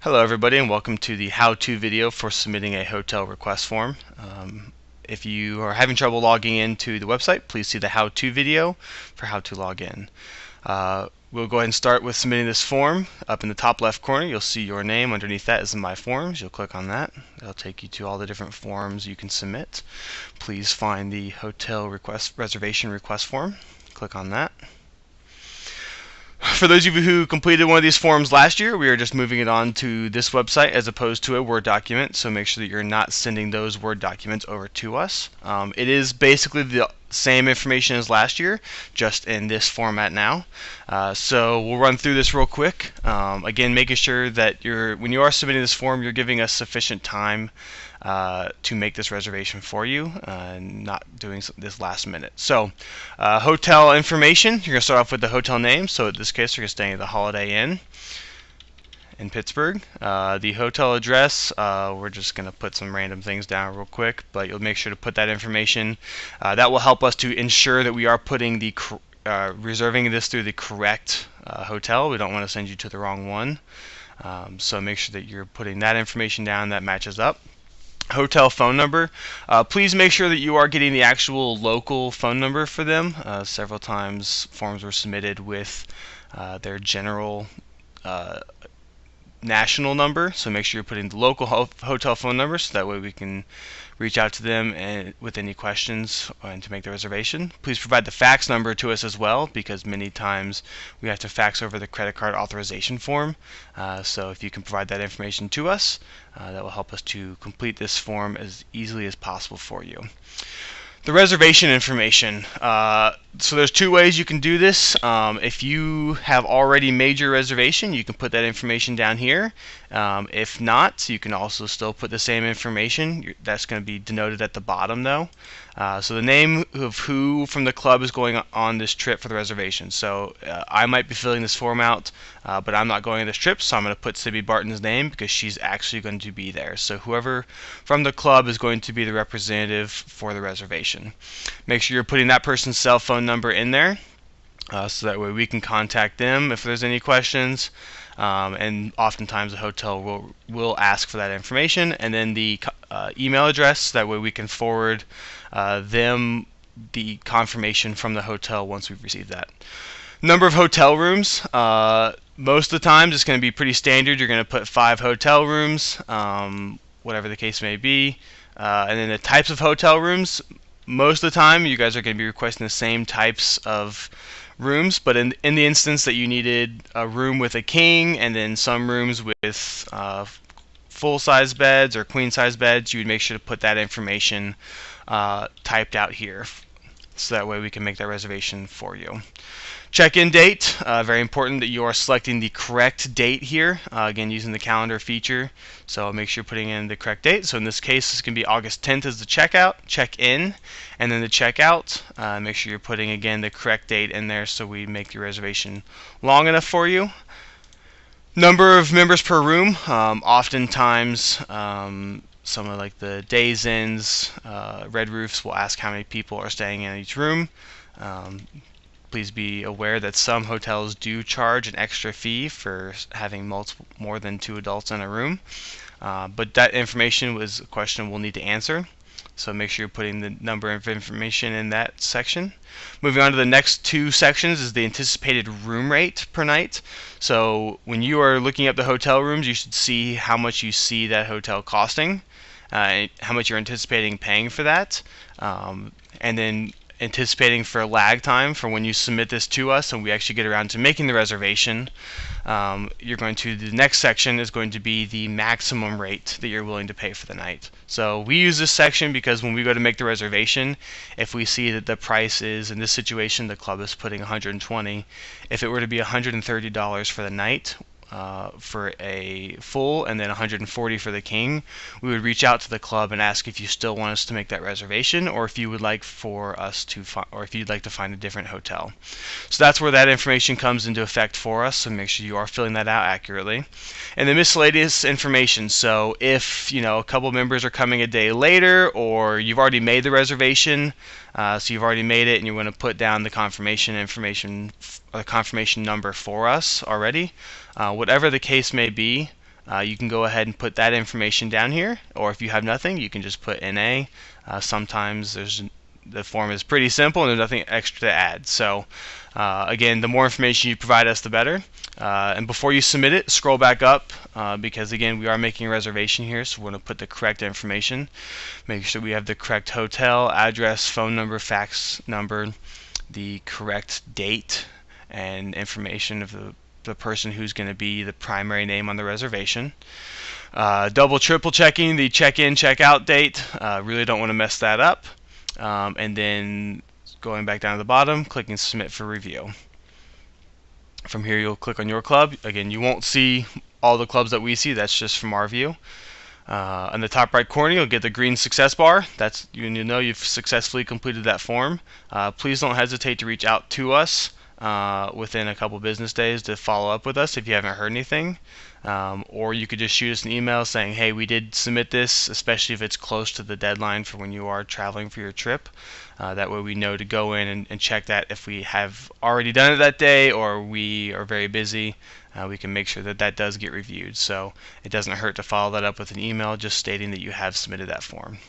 Hello everybody, and welcome to the how-to video for submitting a hotel request form. If you are having trouble logging into the website, please see the how-to video for how to log in. We'll go ahead and start with submitting this form. Up in the top left corner you'll see your name. Underneath that is My Forms. You'll click on that. It'll take you to all the different forms you can submit. Please find the hotel reservation request form. Click on that. For those of you who completed one of these forms last year, we are just moving it on to this website as opposed to a Word document, so make sure that you're not sending those Word documents over to us. It is basically the same information as last year, just in this format now. So we'll run through this real quick. Again, making sure that when you are submitting this form, you're giving us sufficient time to make this reservation for you, not doing this last minute. So, hotel information, you're going to start off with the hotel name. So in this case, we're going to stay at the Holiday Inn in Pittsburgh. The hotel address, we're just going to put some random things down real quick, but you'll make sure to put that information. That will help us to ensure that we are putting the reserving this through the correct hotel. We don't want to send you to the wrong one. So make sure that you're putting that information down that matches up. Hotel phone number. Please make sure that you are getting the actual local phone number for them. Several times forms were submitted with their general national number, so make sure you're putting the local hotel phone number so that way we can reach out to them and with any questions and to make the reservation. Please provide the fax number to us as well, because many times we have to fax over the credit card authorization form. So if you can provide that information to us, that will help us to complete this form as easily as possible for you. The reservation information. So there's two ways you can do this. If you have already made your reservation, you can put that information down here. If not, you can also still put the same information. That's going to be denoted at the bottom though. So the name of who from the club is going on this trip for the reservation. So I might be filling this form out, but I'm not going on this trip, so I'm going to put Sibby Barton's name because she's actually going to be there. So whoever from the club is going to be the representative for the reservation. Make sure you're putting that person's cell phone number in there, so that way we can contact them if there's any questions. And oftentimes the hotel will ask for that information, and then the email address. That way we can forward them the confirmation from the hotel once we've received that. Number of hotel rooms. Most of the times it's going to be pretty standard. You're going to put 5 hotel rooms, whatever the case may be. And then the types of hotel rooms. Most of the time you guys are going to be requesting the same types of rooms, but in the instance that you needed a room with a king and then some rooms with full-size beds or queen-size beds, you would make sure to put that information typed out here, so that way we can make that reservation for you. Check-in date, very important that you are selecting the correct date here, again using the calendar feature, so make sure you're putting in the correct date. So in this case it's going to be August 10th as the check-in, and then the checkout. Make sure you're putting again the correct date in there so we make your reservation long enough for you. Number of members per room. Oftentimes some of like the Days Inns, Red Roofs will ask how many people are staying in each room. Please be aware that some hotels do charge an extra fee for having more than 2 adults in a room, but that information was a question we'll need to answer. So make sure you're putting the number of information in that section. Moving on to the next 2 sections is the anticipated room rate per night. So when you are looking up the hotel rooms, you should see how much you see that hotel costing, how much you're anticipating paying for that, and then anticipating for a lag time for when you submit this to us and we actually get around to making the reservation. The next section is going to be the maximum rate that you're willing to pay for the night. So we use this section because when we go to make the reservation, if we see that the price is, in this situation the club is putting $120, if it were to be $130 for the night, for a full, and then $140 for the king, we would reach out to the club and ask if you still want us to make that reservation, or if you would like for us to or if you'd like to find a different hotel. So that's where that information comes into effect for us, so make sure you are filling that out accurately. And the miscellaneous information, so if a couple members are coming a day later, or you've already made the reservation, so you've already made it and you want to put down the confirmation information, or the confirmation number for us already, whatever the case may be, you can go ahead and put that information down here, or if you have nothing, you can just put NA. Sometimes the form is pretty simple and there's nothing extra to add. So again, the more information you provide us, the better. And before you submit it, scroll back up because again, we are making a reservation here, so we're going to put the correct information. Make sure we have the correct hotel, address, phone number, fax number, the correct date, and information of the person who's going to be the primary name on the reservation. Double, triple checking the check-in, check-out date. Really don't want to mess that up. And then going back down to the bottom, clicking submit for review. From here, you'll click on your club. Again, you won't see all the clubs that we see. That's just from our view. On the top right corner, you'll get the green success bar. That's you know you've successfully completed that form. Please don't hesitate to reach out to us within a couple business days to follow up with us if you haven't heard anything. Or you could just shoot us an email saying, hey, we did submit this, especially if it's close to the deadline for when you are traveling for your trip. That way we know to go in and check that if we have already done it that day or we are very busy. We can make sure that that does get reviewed. So it doesn't hurt to follow that up with an email just stating that you have submitted that form.